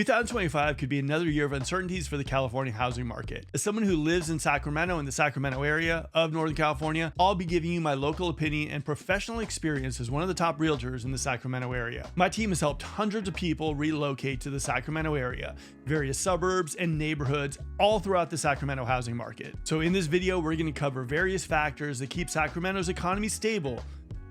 2025 could be another year of uncertainties for the California housing market. As someone who lives in Sacramento and the Sacramento area of Northern California, I'll be giving you my local opinion and professional experience as one of the top realtors in the Sacramento area. My team has helped hundreds of people relocate to the Sacramento area, various suburbs and neighborhoods all throughout the Sacramento housing market. So in this video, we're going to cover various factors that keep Sacramento's economy stable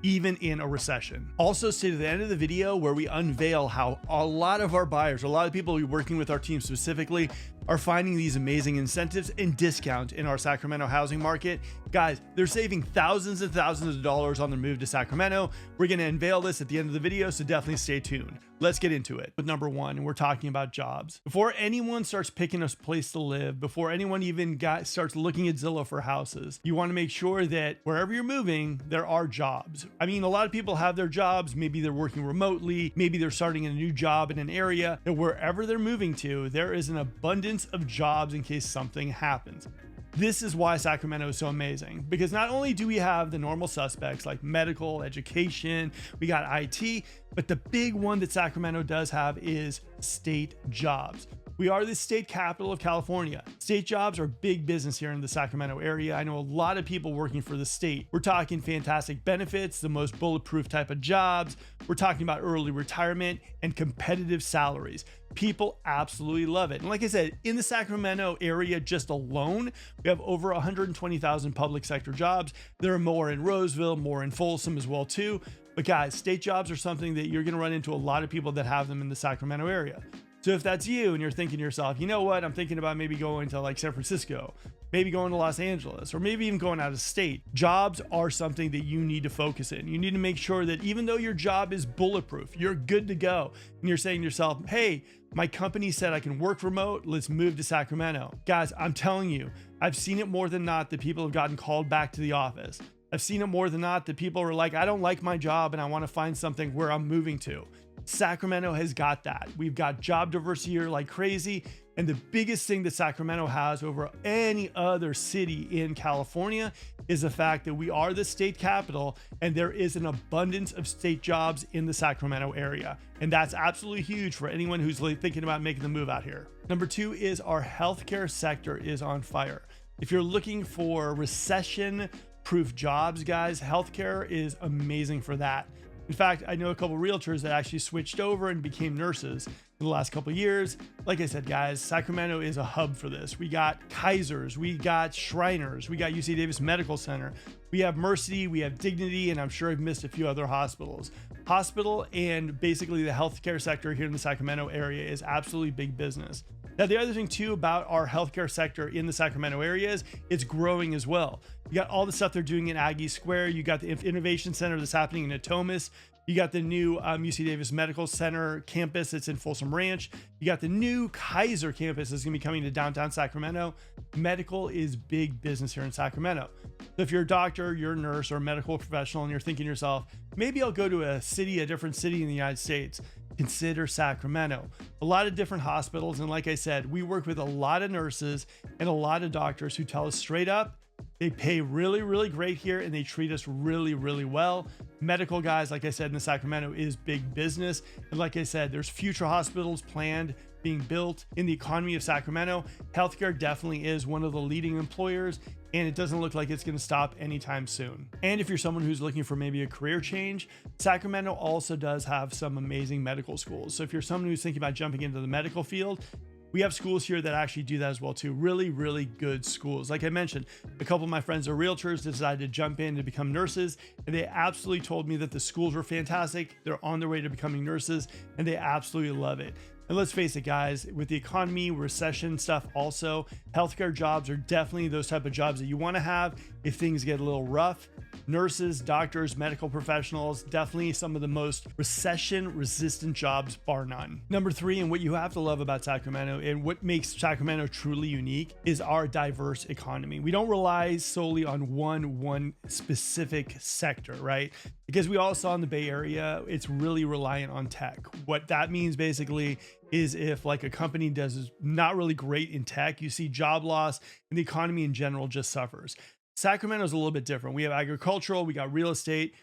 even in a recession. Also, stay to the end of the video where we unveil how a lot of our buyers, a lot of people working with our team specifically, are finding these amazing incentives and discounts in our Sacramento housing market. Guys, they're saving thousands and thousands of dollars on their move to Sacramento. We're going to unveil this at the end of the video, so definitely stay tuned. Let's get into it. With number one, we're talking about jobs. Before anyone starts picking a place to live, before anyone even starts looking at Zillow for houses, you want to make sure that wherever you're moving, there are jobs. I mean, a lot of people have their jobs. Maybe they're working remotely. Maybe they're starting a new job in an area, and wherever they're moving to, there is an abundance of jobs in case something happens. This is why Sacramento is so amazing, because not only do we have the normal suspects like medical, education, we got IT, but the big one that Sacramento does have is state jobs. We are the state capital of California. State jobs are big business here in the Sacramento area. I know a lot of people working for the state. We're talking fantastic benefits, the most bulletproof type of jobs. We're talking about early retirement and competitive salaries. People absolutely love it. And like I said, in the Sacramento area just alone, we have over 120,000 public sector jobs. There are more in Roseville, more in Folsom as well too. But guys, state jobs are something that you're gonna run into a lot of people that have them in the Sacramento area. So if that's you and you're thinking to yourself, you know what, I'm thinking about maybe going to like San Francisco, maybe going to Los Angeles, or maybe even going out of state, jobs are something that you need to focus in. You need to make sure that even though your job is bulletproof, you're good to go. And you're saying to yourself, hey, my company said I can work remote, let's move to Sacramento. Guys, I'm telling you, I've seen it more than not that people have gotten called back to the office. I've seen it more than not that people are like, I don't like my job and I want to find something where I'm moving to. Sacramento has got that. We've got job diversity here like crazy. And the biggest thing that Sacramento has over any other city in California is the fact that we are the state capital and there is an abundance of state jobs in the Sacramento area. And that's absolutely huge for anyone who's thinking about making the move out here. Number two is our healthcare sector is on fire. If you're looking for recession-proof jobs, guys, healthcare is amazing for that. In fact, I know a couple of realtors that actually switched over and became nurses in the last couple of years. Like I said, guys, Sacramento is a hub for this. We got Kaisers, we got Shriners, we got UC Davis Medical Center, we have Mercy, we have Dignity, and I'm sure I've missed a few other hospitals. Hospital and basically the healthcare sector here in the Sacramento area is absolutely big business. Now, the other thing too about our healthcare sector in the Sacramento area is it's growing as well. You got all the stuff they're doing in Aggie Square. You got the Innovation Center that's happening in Natomas. You got the new UC Davis Medical Center campus that's in Folsom Ranch. You got the new Kaiser campus that's gonna be coming to downtown Sacramento. Medical is big business here in Sacramento. So if you're a doctor, you're a nurse or a medical professional and you're thinking to yourself, maybe I'll go to a different city in the United States, consider Sacramento. A lot of different hospitals. And like I said, we work with a lot of nurses and a lot of doctors who tell us straight up, they pay really, really great here and they treat us really, really well. Medical guys, like I said, in the Sacramento is big business. And like I said, there's future hospitals planned, being built in the economy of Sacramento. Healthcare definitely is one of the leading employers and it doesn't look like it's going to stop anytime soon. And if you're someone who's looking for maybe a career change, Sacramento also does have some amazing medical schools. So if you're someone who's thinking about jumping into the medical field, we have schools here that actually do that as well too. Really, really good schools. Like I mentioned, a couple of my friends are realtors, decided to jump in to become nurses, and they absolutely told me that the schools were fantastic. They're on their way to becoming nurses, and they absolutely love it. And let's face it, guys, with the economy, recession stuff also, healthcare jobs are definitely those type of jobs that you want to have if things get a little rough. Nurses, doctors, medical professionals, definitely some of the most recession-resistant jobs, bar none. Number three, and what you have to love about Sacramento and what makes Sacramento truly unique is our diverse economy. We don't rely solely on one specific sector, right? Because we all saw in the Bay Area, it's really reliant on tech. What that means basically is if like a company does not really great in tech, you see job loss and the economy in general just suffers. Sacramento is a little bit different. We have agricultural, we got real estate,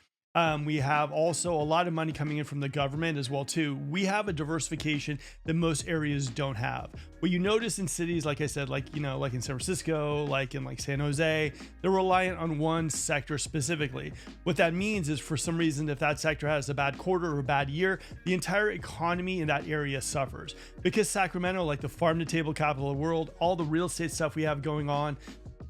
We have also a lot of money coming in from the government as well too. We have a diversification that most areas don't have. What you notice in cities, like I said, like, you know, like in San Francisco, like in like San Jose, they're reliant on one sector specifically. What that means is, for some reason, if that sector has a bad quarter or a bad year, the entire economy in that area suffers. Because Sacramento, like the farm to table capital of the world, all the real estate stuff we have going on,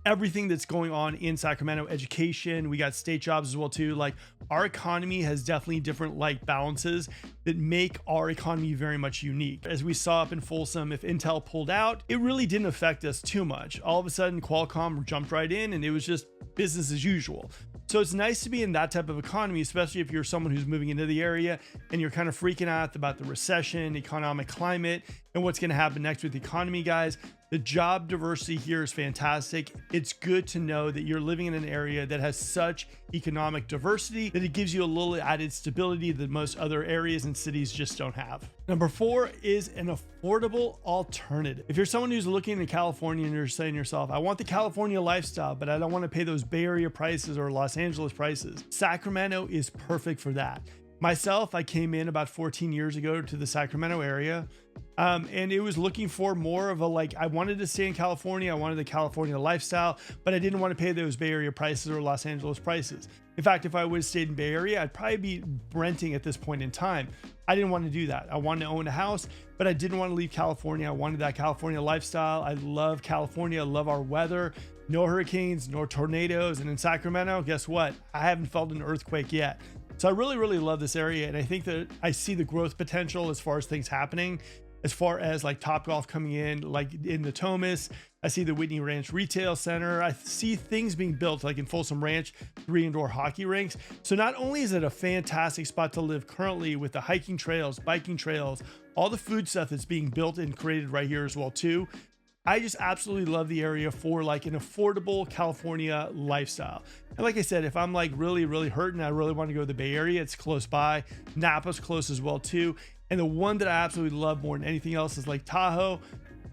everything that's going on in Sacramento, education, we got state jobs as well too. Like, our economy has definitely different like balances that make our economy very much unique. As we saw up in Folsom, if Intel pulled out, it really didn't affect us too much. All of a sudden Qualcomm jumped right in and it was just business as usual. So it's nice to be in that type of economy, especially if you're someone who's moving into the area and you're kind of freaking out about the recession, economic climate, and what's going to happen next with the economy, guys. The job diversity here is fantastic. It's good to know that you're living in an area that has such economic diversity that it gives you a little added stability that most other areas and cities just don't have. Number 4 is an affordable alternative. If you're someone who's looking in California and you're saying to yourself, I want the California lifestyle, but I don't want to pay those Bay Area prices or Los Angeles prices, Sacramento is perfect for that. Myself, I came in about 14 years ago to the Sacramento area, and it was looking for more of a, like, I wanted to stay in California. I wanted the California lifestyle, but I didn't want to pay those Bay Area prices or Los Angeles prices. In fact, if I would have stayed in Bay Area, I'd probably be renting at this point in time. I didn't want to do that. I wanted to own a house, but I didn't want to leave California. I wanted that California lifestyle. I love California. I love our weather. No hurricanes, no tornadoes. And in Sacramento, guess what? I haven't felt an earthquake yet. So I really, really love this area. And I think that I see the growth potential as far as things happening, as far as like Topgolf coming in, like in the Thomas. I see the Whitney Ranch Retail Center. I see things being built like in Folsom Ranch, 3 indoor hockey rinks. So not only is it a fantastic spot to live currently with the hiking trails, biking trails, all the food stuff that's being built and created right here as well too. I just absolutely love the area for like an affordable California lifestyle. And like I said, if I'm like really, really hurting, I really want to go to the Bay Area, it's close by. Napa's close as well too. And the one that I absolutely love more than anything else is Lake Tahoe.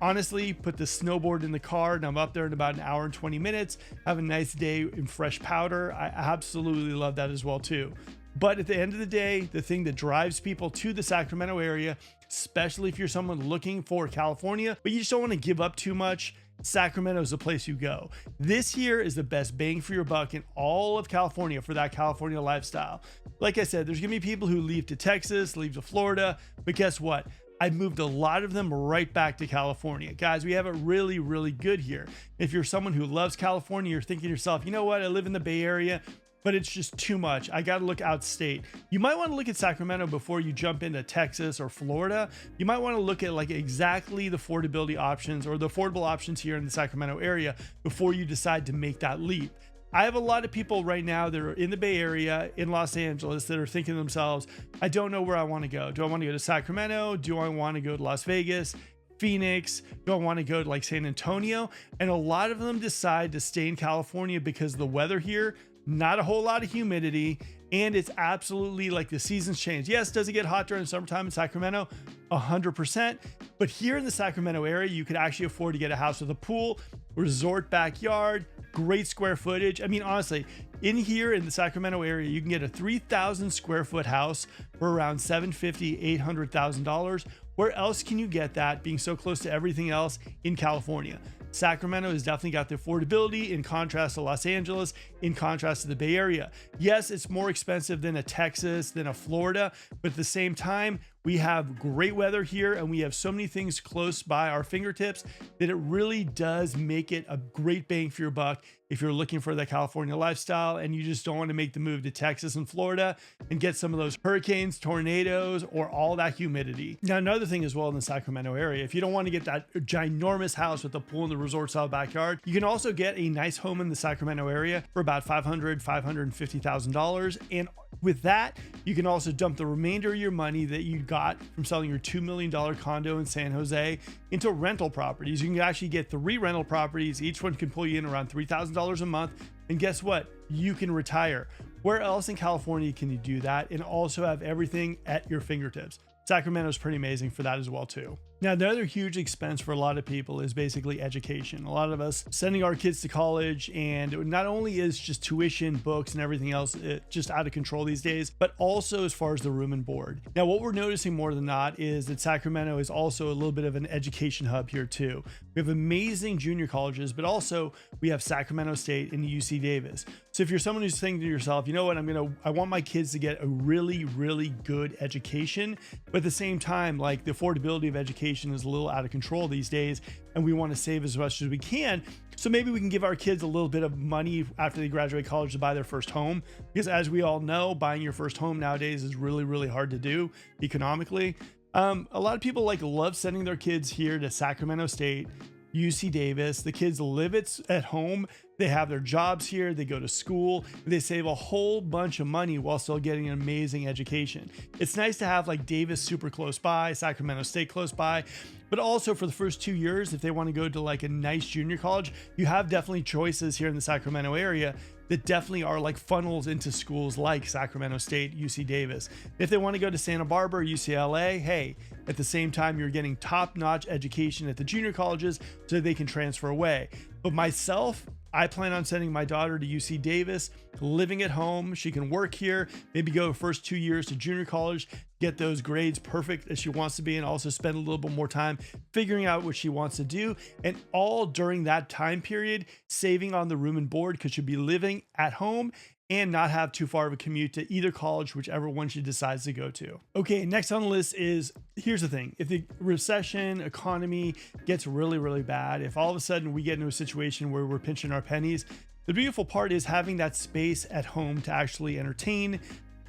Honestly, put the snowboard in the car and I'm up there in about an hour and 20 minutes, have a nice day in fresh powder. I absolutely love that as well too. But at the end of the day, the thing that drives people to the Sacramento area, especially if you're someone looking for California, but you just don't want to give up too much, Sacramento is the place you go. This here is the best bang for your buck in all of California for that California lifestyle. Like I said, there's going to be people who leave to Texas, leave to Florida, but guess what? I've moved a lot of them right back to California. Guys, we have it really, really good here. If you're someone who loves California, you're thinking to yourself, you know what? I live in the Bay Area, but it's just too much. I got to look outstate. You might want to look at Sacramento before you jump into Texas or Florida. You might want to look at like exactly the affordability options or the affordable options here in the Sacramento area before you decide to make that leap. I have a lot of people right now that are in the Bay Area, in Los Angeles, that are thinking to themselves, I don't know where I want to go. Do I want to go to Sacramento? Do I want to go to Las Vegas? Phoenix? Do I want to go to like San Antonio? And a lot of them decide to stay in California because the weather here, not a whole lot of humidity, and it's absolutely like the seasons change. Yes, does it get hot during summertime in Sacramento? 100%. But here in the Sacramento area, you could actually afford to get a house with a pool, resort backyard, great square footage. I mean, honestly, in here in the Sacramento area, you can get a 3,000 square foot house for around $750,000, $800,000. Where else can you get that being so close to everything else in California? Sacramento has definitely got the affordability in contrast to Los Angeles, in contrast to the Bay Area. Yes, it's more expensive than a Texas, than a Florida, but at the same time, we have great weather here and we have so many things close by our fingertips that it really does make it a great bang for your buck if you're looking for the California lifestyle and you just don't want to make the move to Texas and Florida and get some of those hurricanes, tornadoes, or all that humidity. Now, another thing as well in the Sacramento area, if you don't want to get that ginormous house with a pool in the resort style backyard, you can also get a nice home in the Sacramento area for about $500,000, $550,000. And with that, you can also dump the remainder of your money that you got from selling your $2 million condo in San Jose into rental properties. You can actually get 3 rental properties. Each one can pull you in around $3,000 a month. And guess what? You can retire. Where else in California can you do that and also have everything at your fingertips? Sacramento is pretty amazing for that as well too. Now, the other huge expense for a lot of people is basically education. A lot of us sending our kids to college, and not only is just tuition, books, and everything else just out of control these days, but also as far as the room and board. Now, what we're noticing more than not is that Sacramento is also a little bit of an education hub here too. We have amazing junior colleges, but also we have Sacramento State and UC Davis. So if you're someone who's thinking to yourself, you know what, I want my kids to get a really, really good education, but at the same time, like the affordability of education is a little out of control these days, and we want to save as much as we can. So maybe we can give our kids a little bit of money after they graduate college to buy their first home, because as we all know, buying your first home nowadays is really, really hard to do economically. A lot of people love sending their kids here to Sacramento State, UC Davis. The kids live at home. They have their jobs here. They go to school. They save a whole bunch of money while still getting an amazing education. It's nice to have like Davis super close by, Sacramento State close by, but also for the first 2 years, if they want to go to like a nice junior college, you have definitely choices here in the Sacramento area that definitely are like funnels into schools like Sacramento State, UC Davis. If they want to go to Santa Barbara, UCLA, hey, at the same time, you're getting top-notch education at the junior colleges so they can transfer away. But myself, I plan on sending my daughter to UC Davis, living at home. She can work here, maybe go the first 2 years to junior college, get those grades perfect as she wants to be, and also spend a little bit more time figuring out what she wants to do. And all during that time period, saving on the room and board, because she'll be living at home and not have too far of a commute to either college, whichever one she decides to go to. Okay, next on the list is, here's the thing. If the recession economy gets really, really bad, if all of a sudden we get into a situation where we're pinching our pennies, the beautiful part is having that space at home to actually entertain.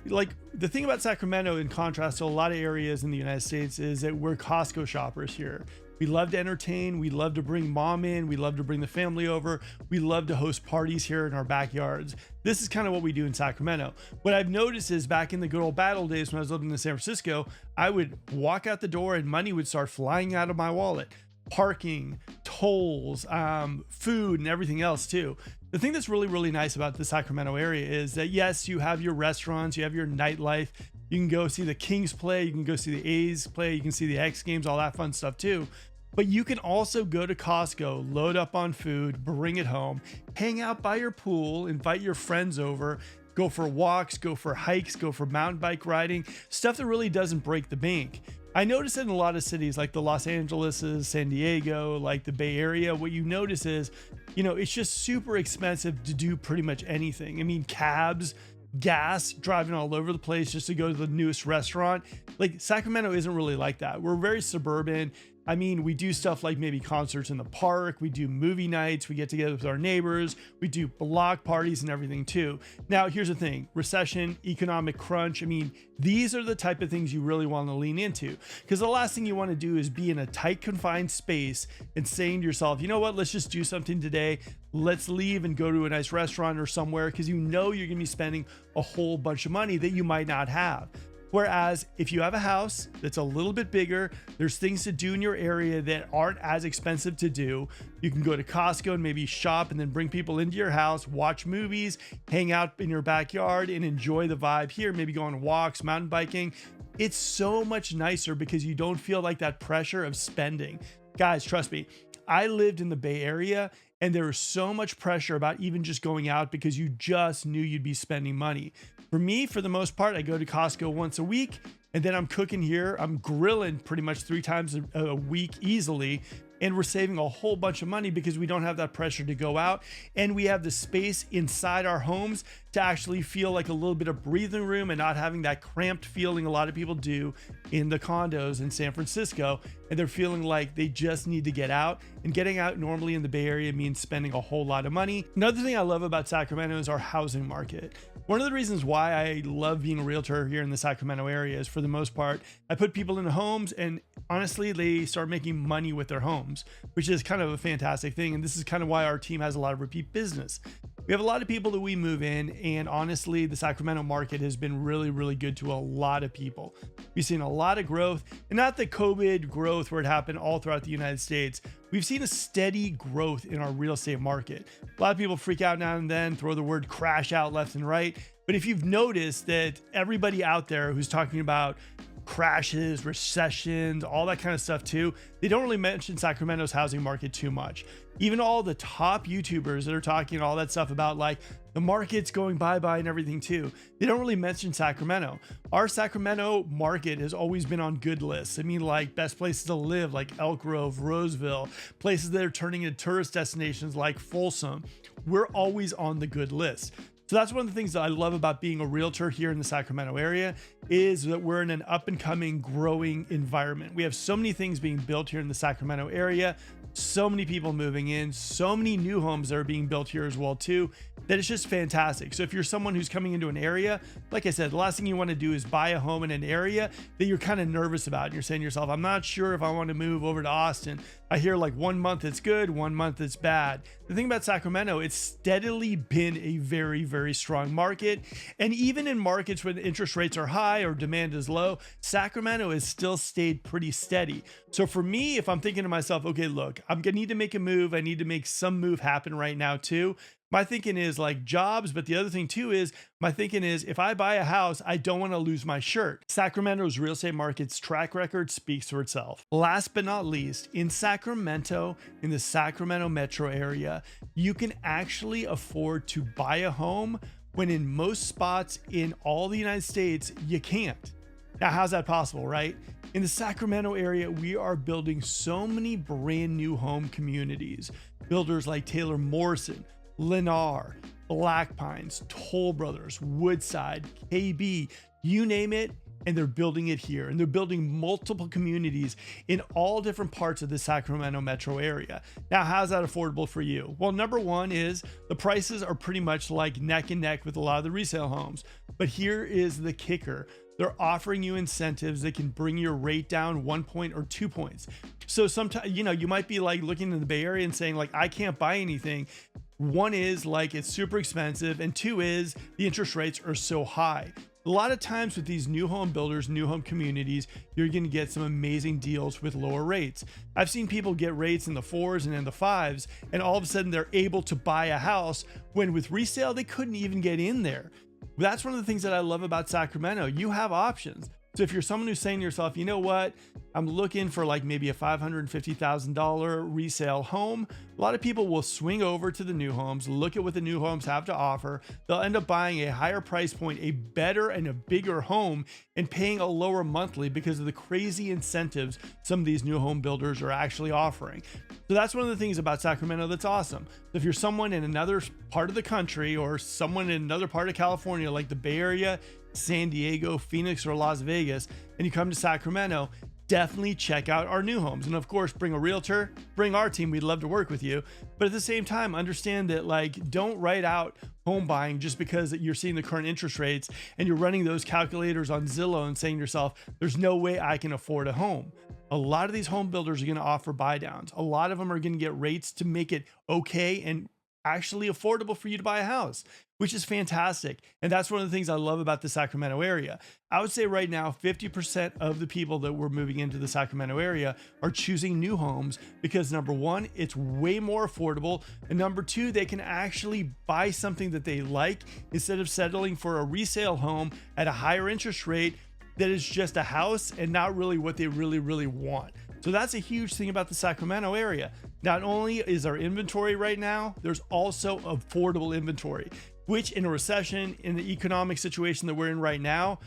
Like the thing about Sacramento, in contrast to a lot of areas in the United States, is that we're Costco shoppers here. We love to entertain. We love to bring mom in. We love to bring the family over. We love to host parties here in our backyards. This is kind of what we do in Sacramento. What I've noticed is back in the good old bad old days when I was living in San Francisco, I would walk out the door and money would start flying out of my wallet. Parking, tolls, food, and everything else too. The thing that's really, really nice about the Sacramento area is that yes, you have your restaurants, you have your nightlife. You can go see the Kings play, you can go see the A's play, you can see the X Games, all that fun stuff too. But you can also go to Costco, load up on food, bring it home, hang out by your pool, invite your friends over, go for walks, go for hikes, go for mountain bike riding, stuff that really doesn't break the bank. I notice it in a lot of cities like the Los Angeleses, San Diego, like the Bay Area. What you notice is, it's just super expensive to do pretty much anything. I mean, cabs, gas, driving all over the place just to go to the newest restaurant. Like Sacramento isn't really like that. We're very suburban. I mean, we do stuff like maybe concerts in the park. We do movie nights. We get together with our neighbors. We do block parties and everything too. Now, here's the thing. Recession, economic crunch. I mean, these are the type of things you really want to lean into, because the last thing you want to do is be in a tight, confined space and saying to yourself, you know what, let's just do something today. Let's leave and go to a nice restaurant or somewhere, because you're going to be spending a whole bunch of money that you might not have. Whereas if you have a house that's a little bit bigger, there's things to do in your area that aren't as expensive to do. You can go to Costco and maybe shop and then bring people into your house, watch movies, hang out in your backyard and enjoy the vibe here. Maybe go on walks, mountain biking. It's so much nicer because you don't feel like that pressure of spending. Guys, trust me, I lived in the Bay Area and there was so much pressure about even just going out because you just knew you'd be spending money. For me, for the most part, I go to Costco once a week and then I'm cooking here. I'm grilling pretty much 3 times a week easily. And we're saving a whole bunch of money because we don't have that pressure to go out. And we have the space inside our homes to actually feel like a little bit of breathing room and not having that cramped feeling a lot of people do in the condos in San Francisco. And they're feeling like they just need to get out. And getting out normally in the Bay Area means spending a whole lot of money. Another thing I love about Sacramento is our housing market. One of the reasons why I love being a realtor here in the Sacramento area is, for the most part, I put people into homes and honestly, they start making money with their homes, which is kind of a fantastic thing. And this is kind of why our team has a lot of repeat business. We have a lot of people that we move in, and honestly, the Sacramento market has been really, really good to a lot of people. We've seen a lot of growth, and not the COVID growth where it happened all throughout the United States. We've seen a steady growth in our real estate market. A lot of people freak out now and then, throw the word crash out left and right. But if you've noticed that everybody out there who's talking about crashes, recessions, all that kind of stuff too. They don't really mention Sacramento's housing market too much. Even all the top YouTubers that are talking all that stuff about like the market's going bye-bye and everything too, they don't really mention Sacramento. Our Sacramento market has always been on good lists. I mean, like best places to live like Elk Grove, Roseville, places that are turning into tourist destinations like Folsom. We're always on the good list. So that's one of the things that I love about being a realtor here in the Sacramento area, is that we're in an up and coming, growing environment. We have so many things being built here in the Sacramento area, so many people moving in, so many new homes that are being built here as well too, that it's just fantastic. So if you're someone who's coming into an area, like I said, the last thing you want to do is buy a home in an area that you're kind of nervous about. And you're saying to yourself, I'm not sure if I want to move over to Austin. I hear like 1 month it's good, 1 month it's bad. The thing about Sacramento, it's steadily been a very, very strong market. And even in markets when interest rates are high or demand is low, Sacramento has still stayed pretty steady. So for me, if I'm thinking to myself, okay, look, I'm gonna need to make a move. I need to make some move happen right now too. My thinking is like jobs, but the other thing too is my thinking is if I buy a house, I don't want to lose my shirt. Sacramento's real estate market's track record speaks for itself. Last but not least, in Sacramento, in the Sacramento metro area, you can actually afford to buy a home when in most spots in all the United States, you can't. Now, how's that possible, right? In the Sacramento area, we are building so many brand new home communities. Builders like Taylor Morrison, Lennar, Black Pines, Toll Brothers, Woodside, KB, you name it, and they're building it here. And they're building multiple communities in all different parts of the Sacramento metro area. Now, how's that affordable for you? Well, number one is the prices are pretty much like neck and neck with a lot of the resale homes. But here is the kicker. They're offering you incentives that can bring your rate down 1 point or 2 points. So sometimes, you might be like looking in the Bay Area and saying like, I can't buy anything. One is like it's super expensive, and two is the interest rates are so high. A lot of times with these new home builders, new home communities, you're going to get some amazing deals with lower rates. I've seen people get rates in the 4s and in the 5s, and all of a sudden they're able to buy a house when with resale, they couldn't even get in there. That's one of the things that I love about Sacramento. You have options. So if you're someone who's saying to yourself, you know what, I'm looking for like maybe a $550,000 resale home, a lot of people will swing over to the new homes, look at what the new homes have to offer. They'll end up buying a higher price point, a better and a bigger home, and paying a lower monthly because of the crazy incentives some of these new home builders are actually offering. So that's one of the things about Sacramento that's awesome. So if you're someone in another part of the country or someone in another part of California, like the Bay Area, San Diego, Phoenix, or Las Vegas, and you come to Sacramento, definitely check out our new homes. And of course, bring a realtor, bring our team. We'd love to work with you. But at the same time, understand that like, don't write out home buying just because you're seeing the current interest rates and you're running those calculators on Zillow and saying to yourself, there's no way I can afford a home. A lot of these home builders are going to offer buy downs. A lot of them are going to get rates to make it okay and actually affordable for you to buy a house, which is fantastic. And that's one of the things I love about the Sacramento area. I would say right now, 50% of the people that were moving into the Sacramento area are choosing new homes because number one, it's way more affordable. And number two, they can actually buy something that they like instead of settling for a resale home at a higher interest rate that is just a house and not really what they really want. So that's a huge thing about the Sacramento area. Not only is our inventory right now, there's also affordable inventory, which in a recession, in the economic situation that we're in right now,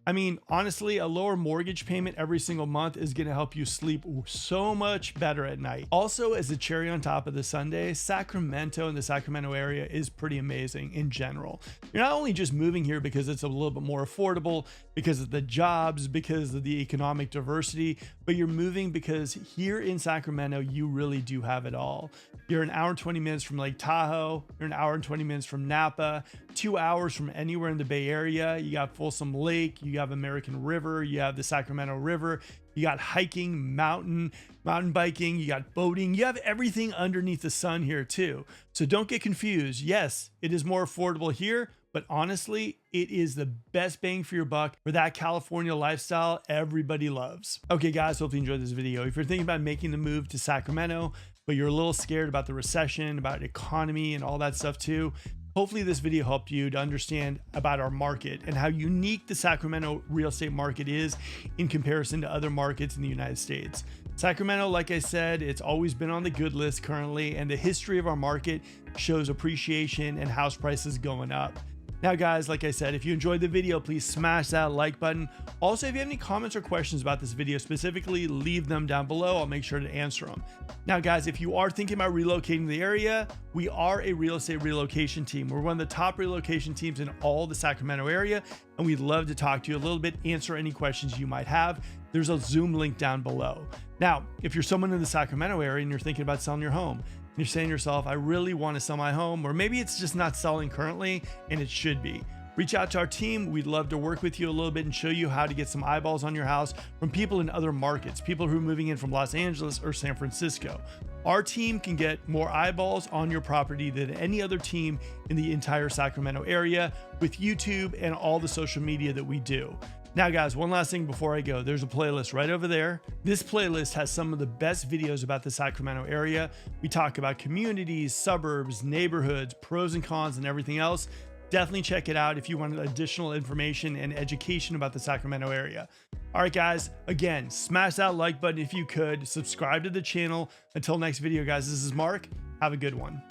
I mean, honestly, a lower mortgage payment every single month is going to help you sleep so much better at night. Also, as a cherry on top of the sundae, Sacramento and the Sacramento area is pretty amazing in general. You're not only just moving here because it's a little bit more affordable, because of the jobs, because of the economic diversity, but you're moving because here in Sacramento, you really do have it all. You're an hour and 20 minutes from Lake Tahoe. You're an hour and 20 minutes from Napa, 2 hours from anywhere in the Bay Area. You got Folsom Lake, you have American River, you have the Sacramento River, you got hiking, mountain biking, you got boating, you have everything underneath the sun here too. So don't get confused. Yes, it is more affordable here, but honestly, it is the best bang for your buck for that California lifestyle everybody loves. Okay guys, hope you enjoyed this video. If you're thinking about making the move to Sacramento, but you're a little scared about the recession, about economy and all that stuff too, Hopefully this video helped you to understand about our market and how unique the Sacramento real estate market is in comparison to other markets in the United States. Sacramento, like I said, it's always been on the good list currently, and the history of our market shows appreciation and house prices going up. Now guys, like I said, if you enjoyed the video, please smash that like button. Also, if you have any comments or questions about this video specifically, leave them down below. I'll make sure to answer them. Now guys, if you are thinking about relocating to the area, we are a real estate relocation team. We're one of the top relocation teams in all the Sacramento area, and we'd love to talk to you a little bit, answer any questions you might have. There's a Zoom link down below. Now, if you're someone in the Sacramento area and you're thinking about selling your home, you're saying to yourself, I really want to sell my home, or maybe it's just not selling currently and it should be. Reach out to our team. We'd love to work with you a little bit and show you how to get some eyeballs on your house from people in other markets, people who are moving in from Los Angeles or San Francisco. Our team can get more eyeballs on your property than any other team in the entire Sacramento area with YouTube and all the social media that we do. Now guys, one last thing before I go, there's a playlist right over there. This playlist has some of the best videos about the Sacramento area. We talk about communities, suburbs, neighborhoods, pros and cons, and everything else. Definitely check it out if you want additional information and education about the Sacramento area. All right guys, again, smash that like button if you could, subscribe to the channel. Until next video guys, this is Mark. Have a good one.